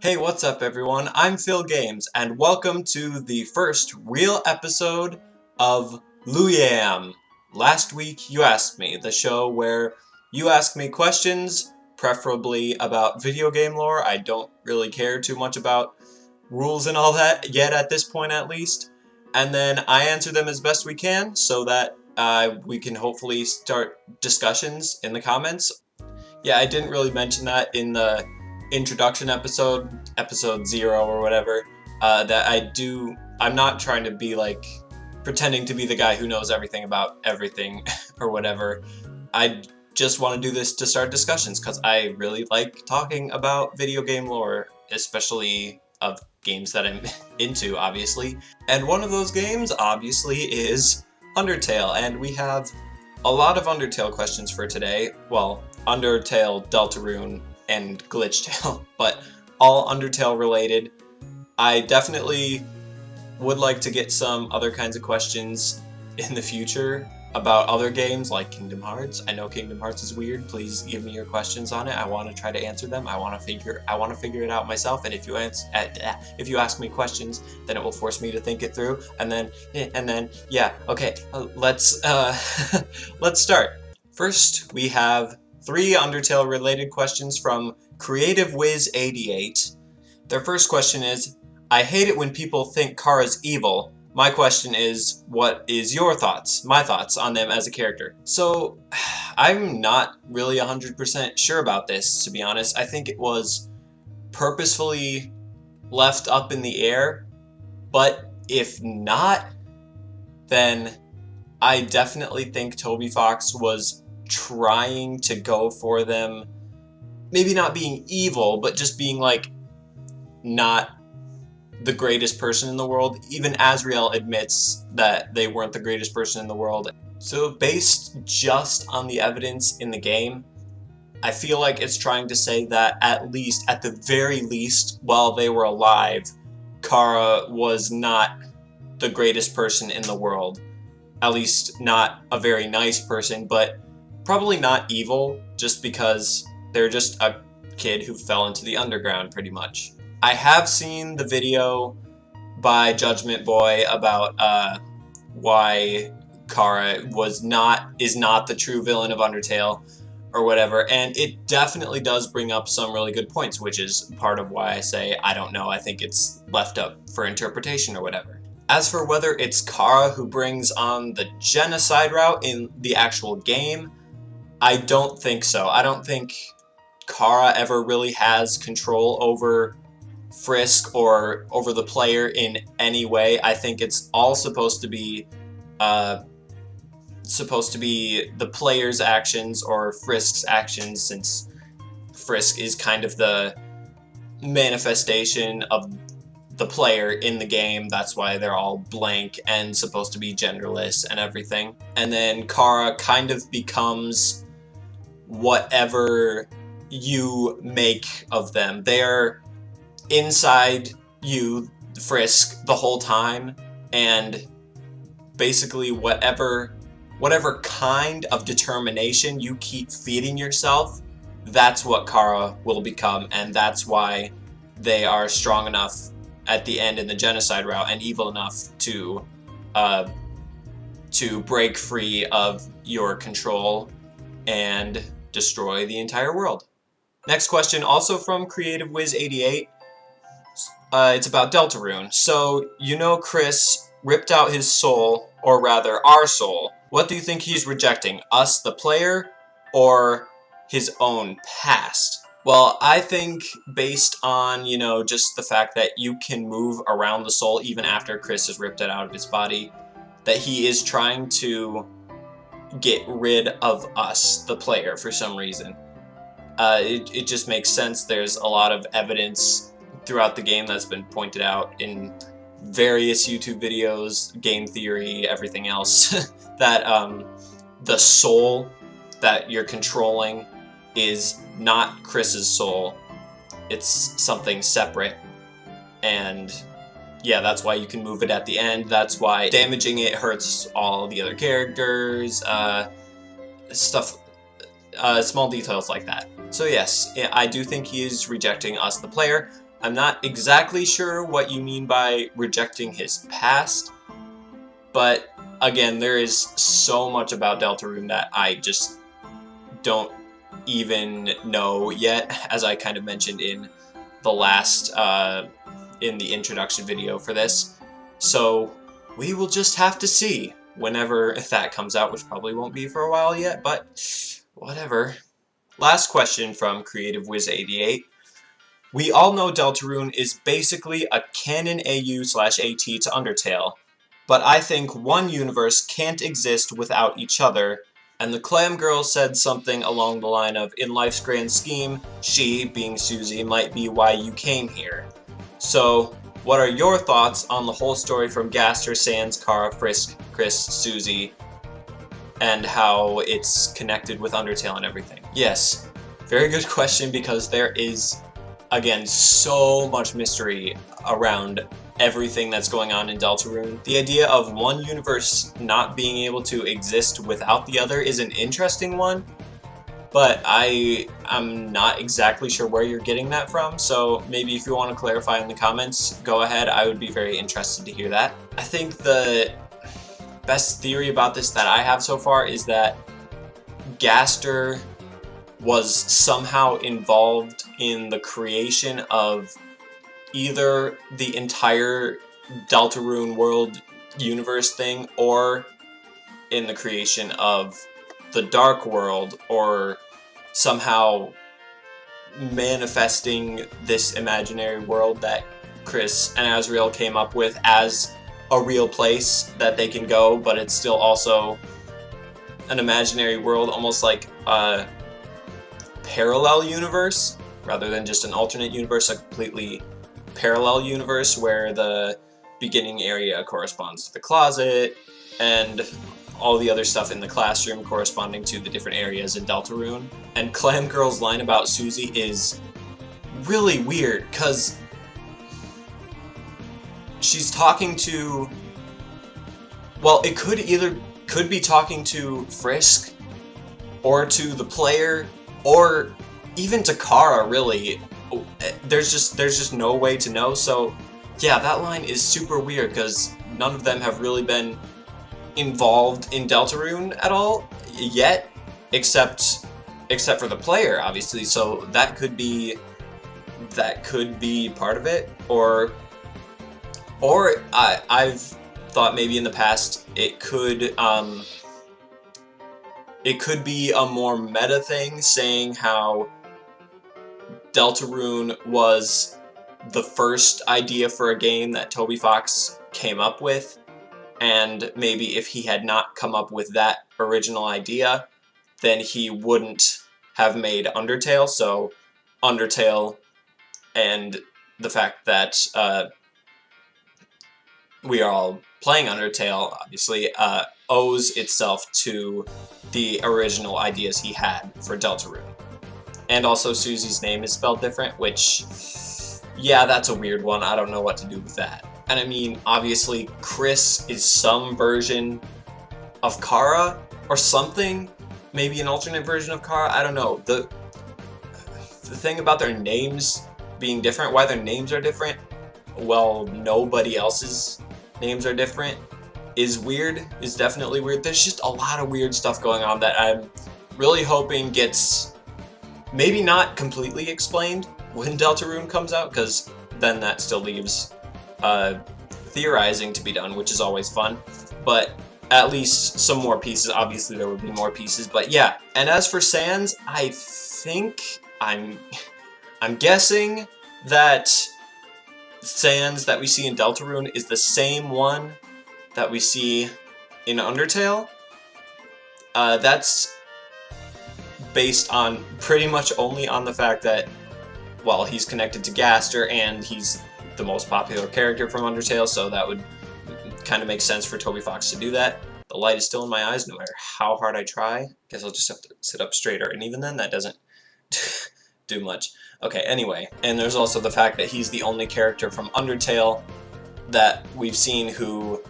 Hey, what's up everyone? I'm Phil Games, and welcome to the first real episode of LWYAM. Last week you asked me, the show where you ask me questions, preferably about video game lore. I don't really care too much about rules and all that yet at this point at least. And then I answer them as best we can so that we can hopefully start discussions in the comments. Yeah, I didn't really mention that in the introduction episode 0 or whatever, I'm not trying to be like, pretending to be the guy who knows everything about everything or whatever. I just want to do this to start discussions because I really like talking about video game lore, especially of games that I'm into, obviously. And one of those games, obviously, is Undertale, and we have a lot of Undertale questions for today. Well, Undertale, Deltarune, and Glitchtale, but all Undertale related. I definitely would like to get some other kinds of questions in the future about other games like Kingdom Hearts. I know Kingdom Hearts is weird. Please give me your questions on it. I want to try to answer them. I want to figure it out myself. And if you ask me questions, then it will force me to think it through. And then yeah, okay. Let's let's start. First, we have 3 Undertale related questions from CreativeWiz88. Their first question is, I hate it when people think Cara's evil. My question is, what is your thoughts, my thoughts on them as a character? So, I'm not really 100% sure about this, to be honest. I think it was purposefully left up in the air, but if not, then I definitely think Toby Fox was trying to go for them, maybe not being evil, but just being like, not the greatest person in the world. Even Asriel admits that they weren't the greatest person in the world. So based just on the evidence in the game, I feel like it's trying to say that at the very least, while they were alive, Cara was not the greatest person in the world. At least not a very nice person, but probably not evil, just because they're just a kid who fell into the underground, pretty much. I have seen the video by Judgment Boy about why Cara is not the true villain of Undertale or whatever, and it definitely does bring up some really good points, which is part of why I say I don't know. I think it's left up for interpretation or whatever. As for whether it's Cara who brings on the genocide route in the actual game, I don't think so. I don't think Cara ever really has control over Frisk or over the player in any way. I think it's all supposed to be the player's actions or Frisk's actions, since Frisk is kind of the manifestation of the player in the game. That's why they're all blank and supposed to be genderless and everything. And then Cara kind of becomes whatever you make of them. They're inside you, Frisk, the whole time, and basically whatever kind of determination you keep feeding yourself, that's what Cara will become, and that's why they are strong enough at the end in the genocide route and evil enough to break free of your control and destroy the entire world. Next question, also from CreativeWiz88. It's about Deltarune. So, you know Chris ripped out his soul, or rather, our soul. What do you think he's rejecting? Us, the player, or his own past? Well, I think based on, just the fact that you can move around the soul even after Chris has ripped it out of his body, that he is trying to get rid of us, the player, for some reason. It just makes sense. There's a lot of evidence throughout the game that's been pointed out in various YouTube videos, game theory, everything else, that the soul that you're controlling is not Chris's soul. It's something separate, and yeah, that's why you can move it at the end. That's why damaging it hurts all the other characters, small details like that. So yes, I do think he is rejecting us, the player. I'm not exactly sure what you mean by rejecting his past, but again, there is so much about Deltarune that I just don't even know yet, as I kind of mentioned in the last, in the introduction video for this. So we will just have to see whenever that comes out, which probably won't be for a while yet, but whatever. Last question from Creative Wiz 88. We all know Deltarune is basically a canon AU/AT to Undertale, but I think one universe can't exist without each other, and the Clam Girl said something along the line of, in life's grand scheme, she, being Susie, might be why you came here. So, what are your thoughts on the whole story from Gaster, Sans, Cara, Frisk, Chris, Susie, and how it's connected with Undertale and everything? Yes, very good question, because there is, again, so much mystery around everything that's going on in Deltarune. The idea of one universe not being able to exist without the other is an interesting one, but I'm not exactly sure where you're getting that from, so maybe if you want to clarify in the comments, go ahead. I would be very interested to hear that. I think the best theory about this that I have so far is that Gaster was somehow involved in the creation of either the entire Deltarune world universe thing, or in the creation of the Dark World, or somehow manifesting this imaginary world that Chris and Azrael came up with as a real place that they can go, but it's still also an imaginary world, almost like a parallel universe, rather than just an alternate universe, a completely parallel universe where the beginning area corresponds to the closet, and all the other stuff in the classroom corresponding to the different areas in Deltarune. And Clam Girl's line about Susie is really weird, because she's talking to, well, it could be talking to Frisk, or to the player, or even to Cara, really. There's just no way to know, so yeah, that line is super weird, because none of them have really been involved in Deltarune at all yet, except for the player, obviously, so that could be part of it, or I've thought maybe in the past it could be a more meta thing, saying how Deltarune was the first idea for a game that Toby Fox came up with, and maybe if he had not come up with that original idea, then he wouldn't have made Undertale. So Undertale, and the fact that we are all playing Undertale, obviously, owes itself to the original ideas he had for Deltarune. And also Susie's name is spelled different, which, yeah, that's a weird one. I don't know what to do with that. And I mean, obviously, Chris is some version of Cara, or something. Maybe an alternate version of Cara, I don't know. The thing about their names being different, why their names are different, well, nobody else's names are different, is weird, is definitely weird. There's just a lot of weird stuff going on that I'm really hoping gets maybe not completely explained when Deltarune comes out, because then that still leaves theorizing to be done, which is always fun, but at least some more pieces. Obviously there would be more pieces, but yeah. And as for Sans, I think I'm guessing that Sans that we see in Deltarune is the same one that we see in Undertale. That's based on pretty much only on the fact that, well, he's connected to Gaster and he's the most popular character from Undertale, so that would kind of make sense for Toby Fox to do that. The light is still in my eyes no matter how hard I try. Guess I'll just have to sit up straighter, and even then that doesn't do much. Okay, anyway, and there's also the fact that he's the only character from Undertale that we've seen who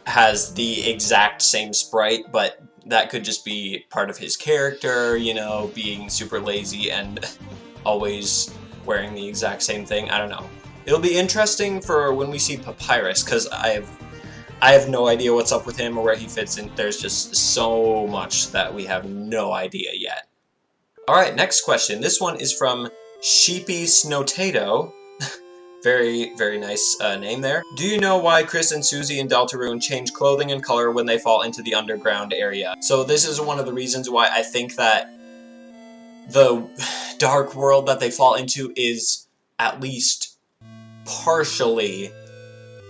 has the exact same sprite, but that could just be part of his character, you know, being super lazy and always wearing the exact same thing. I don't know. It'll be interesting for when we see Papyrus, because I have no idea what's up with him or where he fits in. There's just so much that we have no idea yet. Alright, next question. This one is from Sheepy Snowtato. Very, very nice name there. Do you know why Chris and Susie in Deltarune change clothing and color when they fall into the underground area? So this is one of the reasons why I think that the dark world that they fall into is at least partially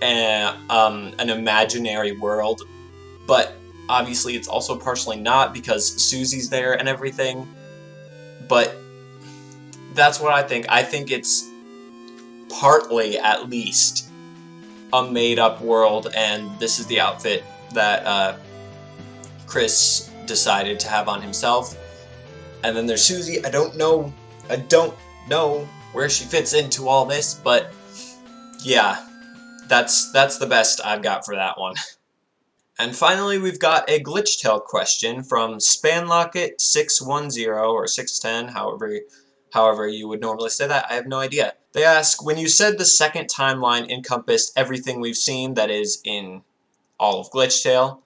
an imaginary world, but obviously it's also partially not because Susie's there and everything. But that's what I think. I think it's partly, at least, a made-up world, and this is the outfit that Chris decided to have on himself. And then there's Susie. I don't know where she fits into all this, but yeah, that's the best I've got for that one. And finally, we've got a Glitchtale question from Spanlocket610 or 610, however you would normally say that. I have no idea. They ask, when you said the second timeline encompassed everything we've seen that is in all of Glitchtale,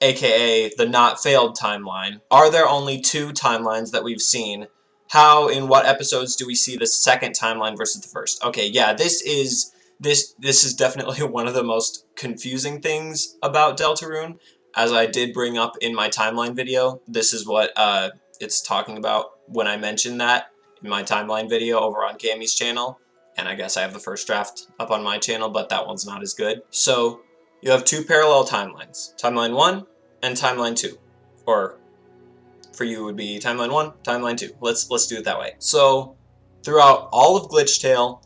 aka the not failed timeline, are there only 2 timelines that we've seen? How, in what episodes do we see the second timeline versus the first? Okay, yeah, this is definitely one of the most confusing things about Deltarune. As I did bring up in my timeline video, this is what it's talking about when I mentioned that in my timeline video over on Cammy's channel. And I guess I have the first draft up on my channel, but that one's not as good. So you have 2 parallel timelines, Timeline 1 and Timeline 2. Or for you it would be Timeline 1, Timeline 2. Let's do it that way. So throughout all of Glitchtale,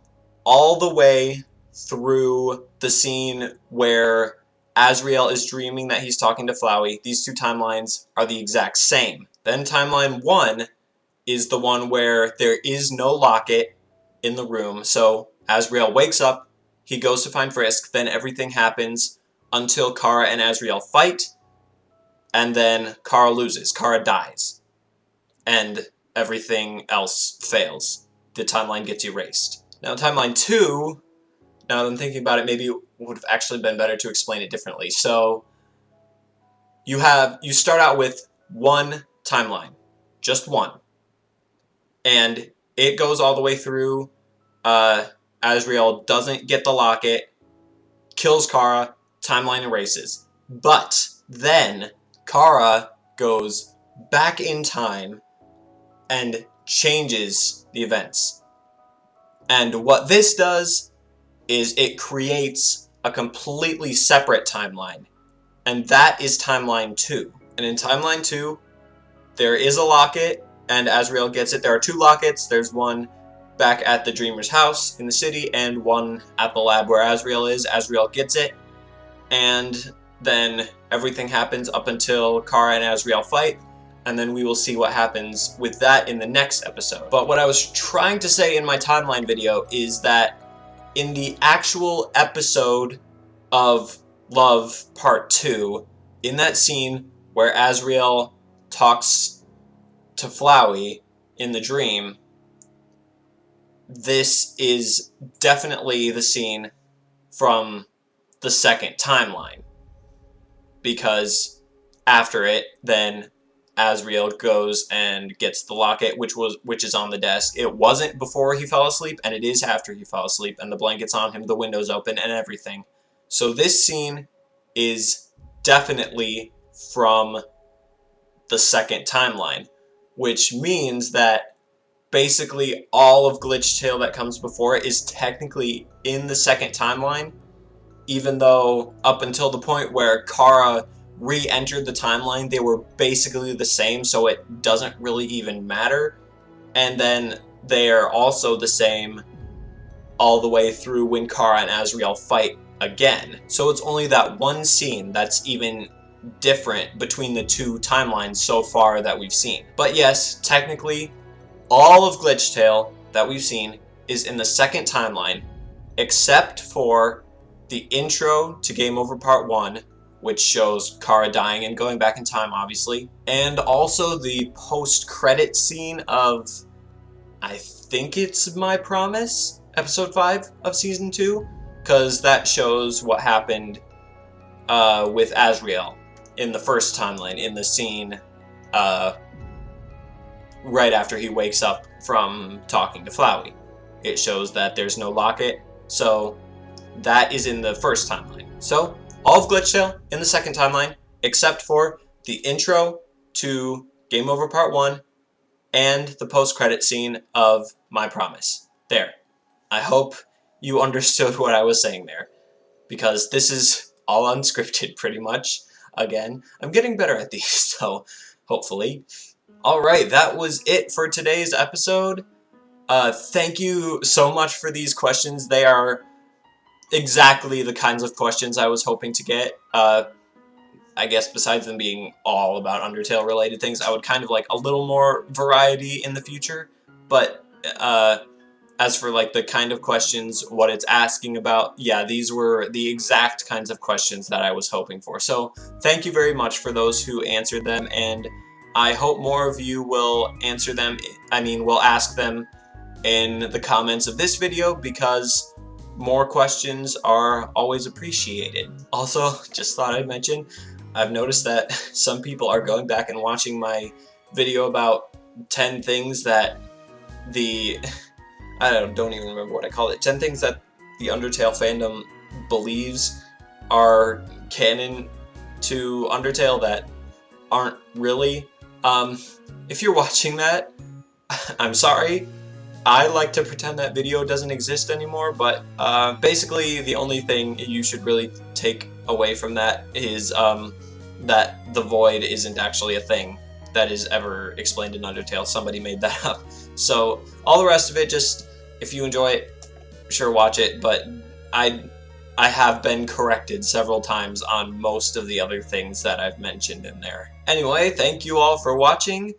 all the way through the scene where Asriel is dreaming that he's talking to Flowey, these 2 timelines are the exact same. Then Timeline 1 is the one where there is no locket in the room, so Asriel wakes up, he goes to find Frisk, then everything happens until Cara and Asriel fight, and then Cara loses. Cara dies. And everything else fails. The timeline gets erased. Now, Timeline 2, now that I'm thinking about it, maybe it would have actually been better to explain it differently. So, you start out with 1 timeline. Just 1. And it goes all the way through. Asriel doesn't get the locket, kills Cara, timeline erases. But then Cara goes back in time and changes the events. And what this does is it creates a completely separate timeline. And that is Timeline 2. And in Timeline 2, there is a locket, and Asriel gets it. There are 2 lockets. There's one back at the Dreamer's house in the city, and one at the lab where Asriel is. Asriel gets it, and then everything happens up until Cara and Asriel fight, and then we will see what happens with that in the next episode. But what I was trying to say in my timeline video is that in the actual episode of Love Part 2, in that scene where Asriel talks to Flowey in the dream, this is definitely the scene from the second timeline. Because after it, then Asriel goes and gets the locket, which is on the desk. It wasn't before he fell asleep, and it is after he fell asleep, and the blanket's on him, the window's open, and everything. So this scene is definitely from the second timeline, which means that basically all of Glitchtale that comes before it is technically in the second timeline, even though up until the point where Cara re-entered the timeline, they were basically the same, so it doesn't really even matter. And then they are also the same all the way through when Cara and Asriel fight again. So it's only that one scene that's even different between the 2 timelines so far that we've seen. But yes, technically, all of Glitchtale that we've seen is in the second timeline, except for the intro to Game Over Part 1, which shows Cara dying and going back in time, obviously, and also the post-credit scene of, I think it's My Promise, episode 5 of season 2, because that shows what happened with Asriel in the first timeline, in the scene right after he wakes up from talking to Flowey. It shows that there's no locket, so that is in the first timeline. So, all of Glitchtale in the second timeline, except for the intro to Game Over Part 1 and the post-credit scene of My Promise. There. I hope you understood what I was saying there, because this is all unscripted, pretty much. Again, I'm getting better at these, so hopefully. Alright, that was it for today's episode. Thank you so much for these questions. They are exactly the kinds of questions I was hoping to get. I guess besides them being all about Undertale related things, I would kind of like a little more variety in the future. But as for like the kind of questions, what it's asking about, yeah, these were the exact kinds of questions that I was hoping for. So thank you very much for those who answered them, and I hope more of you will answer them, will ask them in the comments of this video, because more questions are always appreciated. Also, just thought I'd mention, I've noticed that some people are going back and watching my video about 10 things that I don't even remember what I called it. 10 things that the Undertale fandom believes are canon to Undertale that aren't really. If you're watching that, I'm sorry. I like to pretend that video doesn't exist anymore, but basically the only thing you should really take away from that is that the void isn't actually a thing that is ever explained in Undertale. Somebody made that up. So all the rest of it, just if you enjoy it, sure, watch it, but I have been corrected several times on most of the other things that I've mentioned in there. Anyway, thank you all for watching.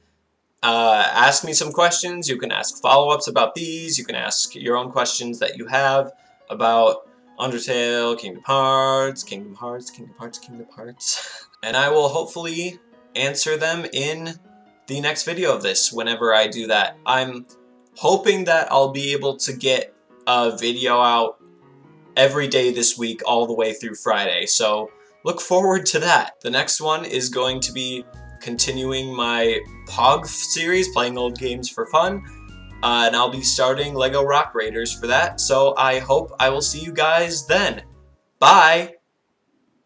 Ask me some questions. You can ask follow-ups about these. You can ask your own questions that you have about Undertale, Kingdom Hearts, Kingdom Hearts, Kingdom Hearts, Kingdom Hearts. And I will hopefully answer them in the next video of this, whenever I do that. I'm hoping that I'll be able to get a video out every day this week, all the way through Friday, so look forward to that. The next one is going to be continuing my POG series, playing old games for fun, and I'll be starting LEGO Rock Raiders for that, so I hope I will see you guys then. Bye!